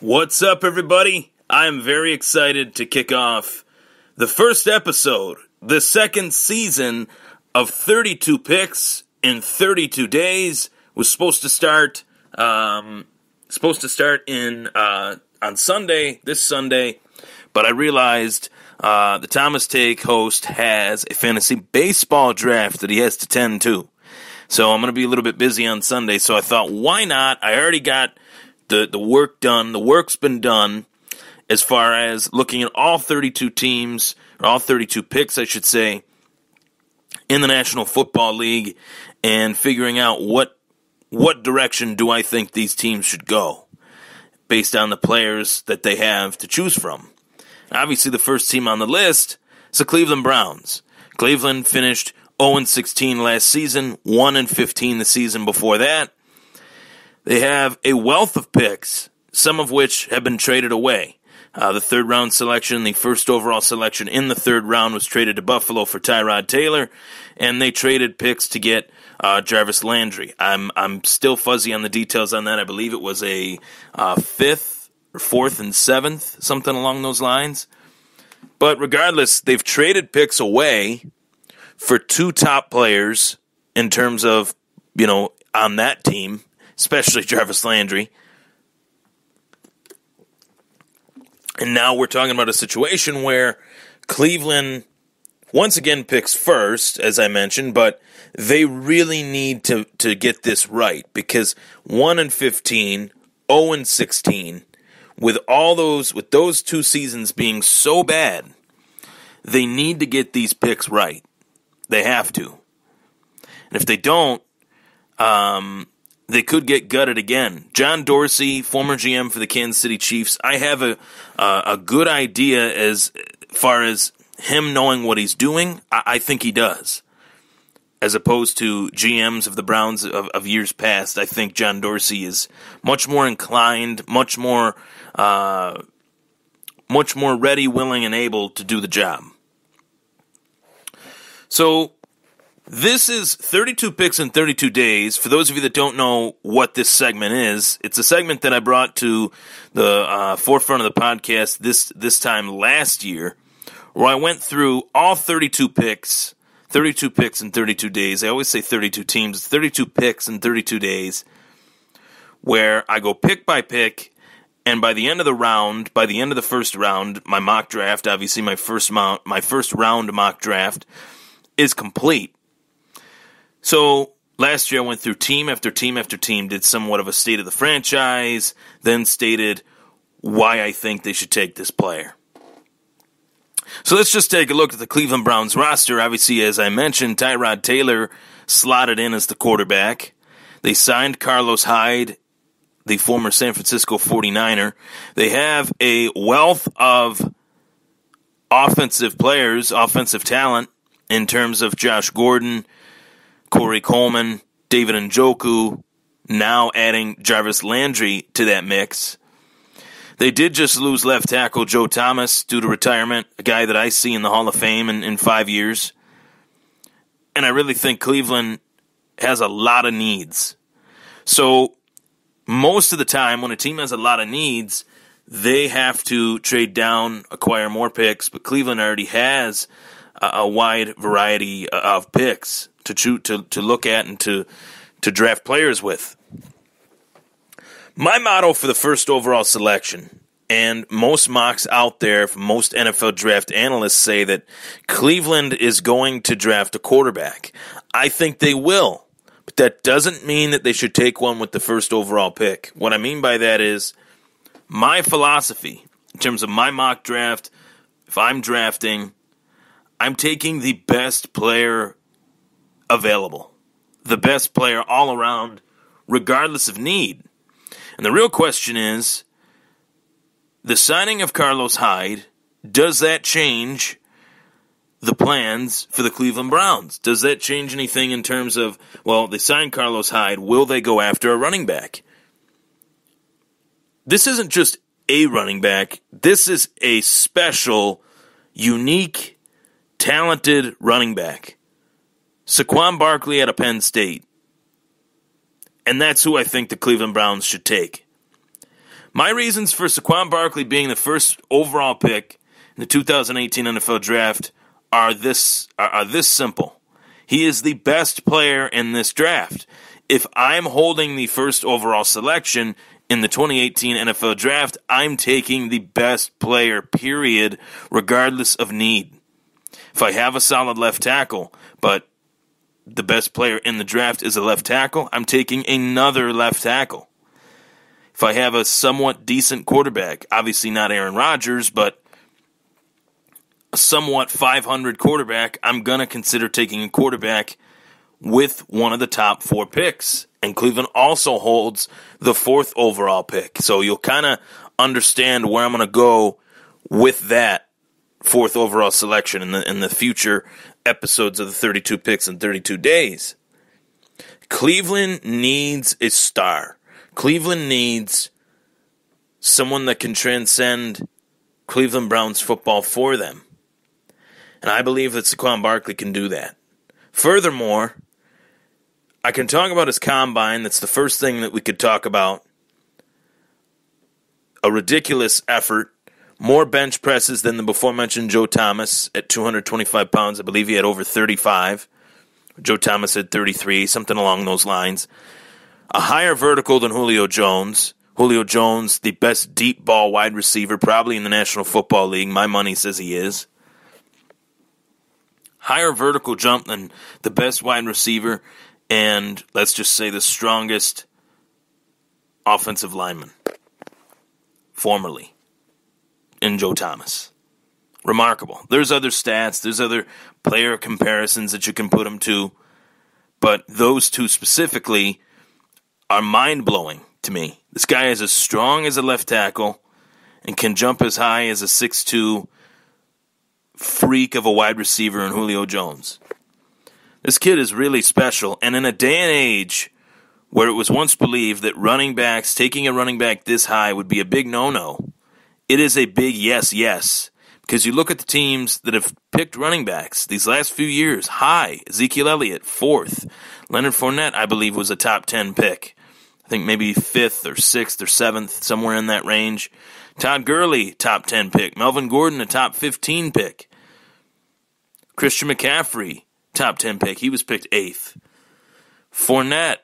What's up, everybody? I'm very excited to kick off the first episode, the second season of 32 Picks in 32 Days. Was supposed to start on Sunday, this Sunday, but I realized the Thomas Take host has a fantasy baseball draft that he has to tend to. So I'm going to be a little bit busy on Sunday, so I thought, why not? I already got the work done. The work's been done as far as looking at all 32 teams, or all 32 picks, I should say, in the National Football League, and figuring out what direction do I think these teams should go based on the players that they have to choose from. Obviously, the first team on the list is the Cleveland Browns. Cleveland finished 0-16 last season, 1-15 the season before that. They have a wealth of picks, some of which have been traded away. The third-round selection, the first overall selection in the third round was traded to Buffalo for Tyrod Taylor, and they traded picks to get Jarvis Landry. I'm still fuzzy on the details on that. I believe it was a fifth, or fourth and seventh, something along those lines. But regardless, they've traded picks away for two top players in terms of, on that team, especially Jarvis Landry. And now we're talking about a situation where Cleveland once again picks first, as I mentioned, but they really need to get this right because 1-15, 0-16, with those two seasons being so bad, they need to get these picks right. They have to. And if they don't, they could get gutted again. John Dorsey, former GM for the Kansas City Chiefs, I have a good idea as far as him knowing what he's doing. I think he does. As opposed to GMs of the Browns of years past, I think John Dorsey is much more inclined, much more ready, willing, and able to do the job. So this is 32 Picks in 32 Days. For those of you that don't know what this segment is, it's a segment that I brought to the forefront of the podcast this time last year, where I went through all 32 picks in 32 days. I always say 32 teams. It's 32 picks in 32 days, where I go pick by pick, and by the end of the first round, my mock draft, obviously my first round mock draft, is complete. So last year I went through team after team after team, did somewhat of a state of the franchise, then stated why I think they should take this player. So let's just take a look at the Cleveland Browns roster. Obviously, as I mentioned, Tyrod Taylor slotted in as the quarterback. They signed Carlos Hyde, the former San Francisco 49er. They have a wealth of offensive players, offensive talent, in terms of Josh Gordon, Corey Coleman, David Njoku, now adding Jarvis Landry to that mix. They did just lose left tackle Joe Thomas due to retirement, a guy that I see in the Hall of Fame in 5 years. And I really think Cleveland has a lot of needs. So most of the time when a team has a lot of needs, they have to trade down, acquire more picks, but Cleveland already has a wide variety of picks to look at and to draft players with. My motto for the first overall selection, and most mocks out there, most NFL draft analysts say that Cleveland is going to draft a quarterback. I think they will, but that doesn't mean that they should take one with the first overall pick. What I mean by that is my philosophy in terms of my mock draft. If I'm drafting, I'm taking the best player available, the best player all around, regardless of need. And the real question is, the signing of Carlos Hyde, does that change the plans for the Cleveland Browns? Does that change anything in terms of, they signed Carlos Hyde, will they go after a running back? This isn't just a running back. This is a special, unique, talented running back. Saquon Barkley out of Penn State. And that's who I think the Cleveland Browns should take. My reasons for Saquon Barkley being the first overall pick in the 2018 NFL Draft are this simple. He is the best player in this draft. If I'm holding the first overall selection in the 2018 NFL Draft, I'm taking the best player, period, regardless of need. If I have a solid left tackle, but the best player in the draft is a left tackle, I'm taking another left tackle. If I have a somewhat decent quarterback, obviously not Aaron Rodgers, but a somewhat 500 quarterback, I'm going to consider taking a quarterback with one of the top 4 picks. And Cleveland also holds the 4th overall pick. So you'll kind of understand where I'm going to go with that 4th overall selection in the future episodes of the 32 picks in 32 days. Cleveland needs a star. Cleveland needs someone that can transcend Cleveland Browns football for them. And I believe that Saquon Barkley can do that. Furthermore, I can talk about his combine. That's the first thing that we could talk about. A ridiculous effort. More bench presses than the before-mentioned Joe Thomas at 225 pounds. I believe he had over 35. Joe Thomas had 33, something along those lines. A higher vertical than Julio Jones. Julio Jones, the best deep ball wide receiver, probably in the National Football League. My money says he is. Higher vertical jump than the best wide receiver, and let's just say the strongest offensive lineman, formerly, in Joe Thomas. Remarkable. There's other stats, there's other player comparisons that you can put him to, but those two specifically are mind-blowing to me. This guy is as strong as a left tackle and can jump as high as a 6'2" freak of a wide receiver in Julio Jones. This kid is really special, and in a day and age where it was once believed that running backs, taking a running back this high would be a big no-no, it is a big yes. Because you look at the teams that have picked running backs these last few years, high. Ezekiel Elliott, 4th. Leonard Fournette, I believe, was a top 10 pick. I think maybe 5th or 6th or 7th, somewhere in that range. Todd Gurley, top 10 pick. Melvin Gordon, a top 15 pick. Christian McCaffrey, top 10 pick. He was picked 8th. Fournette,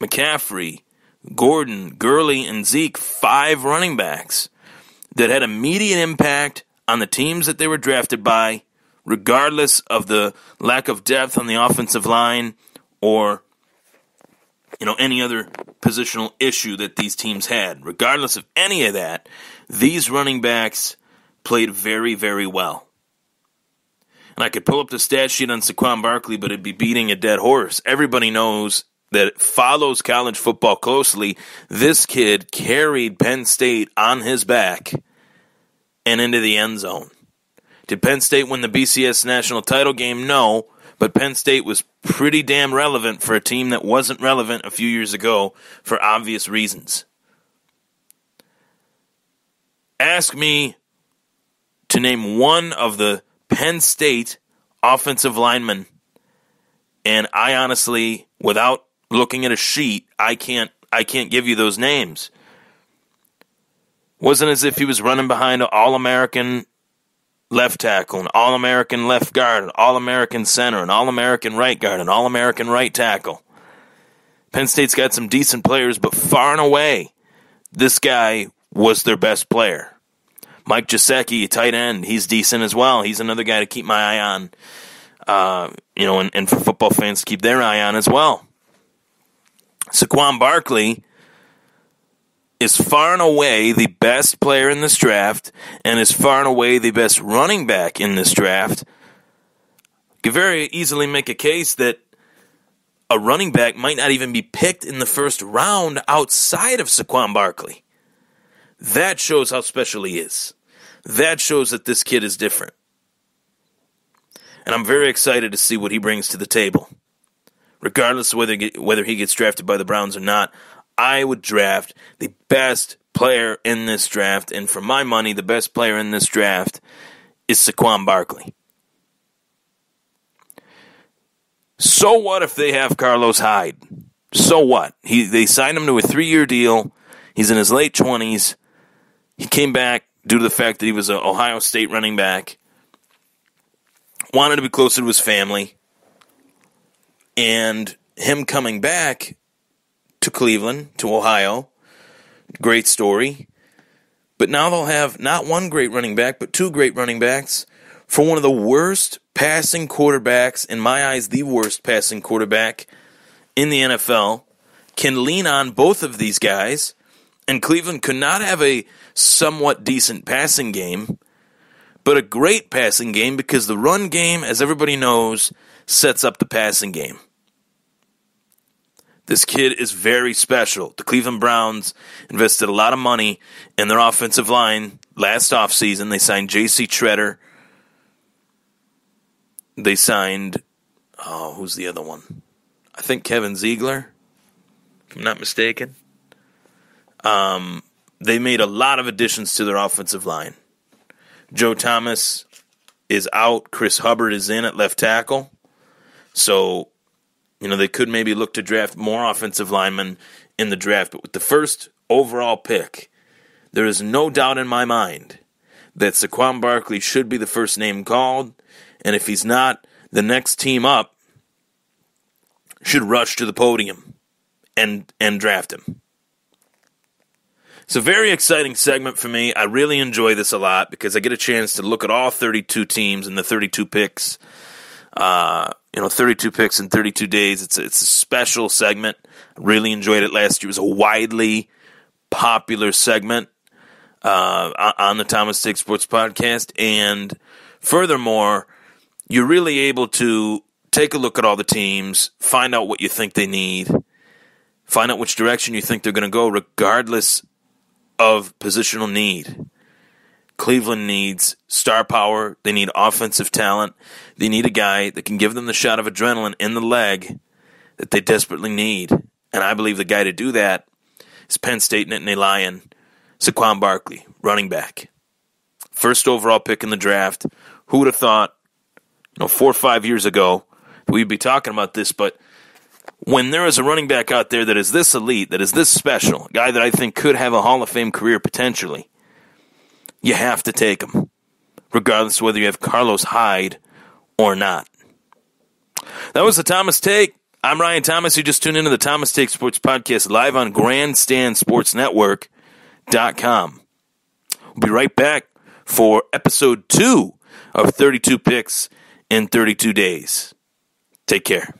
McCaffrey, Gordon, Gurley, and Zeke, 5 running backs that had immediate impact on the teams that they were drafted by, regardless of the lack of depth on the offensive line or any other positional issue that these teams had. Regardless of any of that, these running backs played very, very well. And I could pull up the stat sheet on Saquon Barkley, but it'd be beating a dead horse. Everybody knows that follows college football closely. This kid carried Penn State on his back and into the end zone. Did Penn State win the BCS national title game? No, but Penn State was pretty damn relevant for a team that wasn't relevant a few years ago for obvious reasons. Ask me to name one of the Penn State offensive linemen, and I honestly, without looking at a sheet, I can't give you those names. Wasn't as if he was running behind an All-American left tackle, an All-American left guard, an All-American center, an All-American right guard, an All-American right tackle. Penn State's got some decent players, but far and away, this guy was their best player. Mike Gesicki, tight end, he's decent as well. He's another guy to keep my eye on, and for football fans to keep their eye on as well. Saquon Barkley is far and away the best player in this draft and is far and away the best running back in this draft. You could very easily make a case that a running back might not even be picked in the first round outside of Saquon Barkley. That shows how special he is. That shows that this kid is different. And I'm very excited to see what he brings to the table. Regardless of whether he gets drafted by the Browns or not, I would draft the best player in this draft. And for my money, the best player in this draft is Saquon Barkley. So what if they have Carlos Hyde? So what? They signed him to a 3-year deal. He's in his late 20s. He came back due to the fact that he was an Ohio State running back, wanted to be closer to his family, and him coming back to Cleveland, to Ohio, great story. But now they'll have not one great running back, but two great running backs for one of the worst passing quarterbacks, in my eyes, the worst passing quarterback in the NFL, can lean on both of these guys, and Cleveland could not have a somewhat decent passing game, but a great passing game because the run game, as everybody knows, sets up the passing game. This kid is very special. The Cleveland Browns invested a lot of money in their offensive line last offseason. They signed J.C. Treader. They signed, who's the other one? I think Kevin Ziegler, if I'm not mistaken. They made a lot of additions to their offensive line. Joe Thomas is out. Chris Hubbard is in at left tackle. So, they could maybe look to draft more offensive linemen in the draft. But with the first overall pick, there is no doubt in my mind that Saquon Barkley should be the first name called. And if he's not, the next team up should rush to the podium and draft him. It's a very exciting segment for me. I really enjoy this a lot because I get a chance to look at all 32 teams and the 32 picks. 32 picks in 32 days. It's a special segment. I really enjoyed it last year. It was a widely popular segment on the Thomas Take Sports Podcast. And furthermore, you're really able to take a look at all the teams, find out what you think they need, find out which direction you think they're going to go, regardless of positional need. Cleveland needs star power. They need offensive talent. They need a guy that can give them the shot of adrenaline in the leg that they desperately need. And I believe the guy to do that is Penn State Nittany Lion, Saquon Barkley, running back. First overall pick in the draft. Who would have thought, 4 or 5 years ago, we'd be talking about this, but when there is a running back out there that is this elite, that is this special, a guy that I think could have a Hall of Fame career potentially, you have to take him, regardless of whether you have Carlos Hyde or not. That was the Thomas Take. I'm Ryan Thomas. You just tuned into the Thomas Take Sports Podcast live on GrandstandSportsNetwork.com. We'll be right back for episode 2 of 32 Picks in 32 Days. Take care.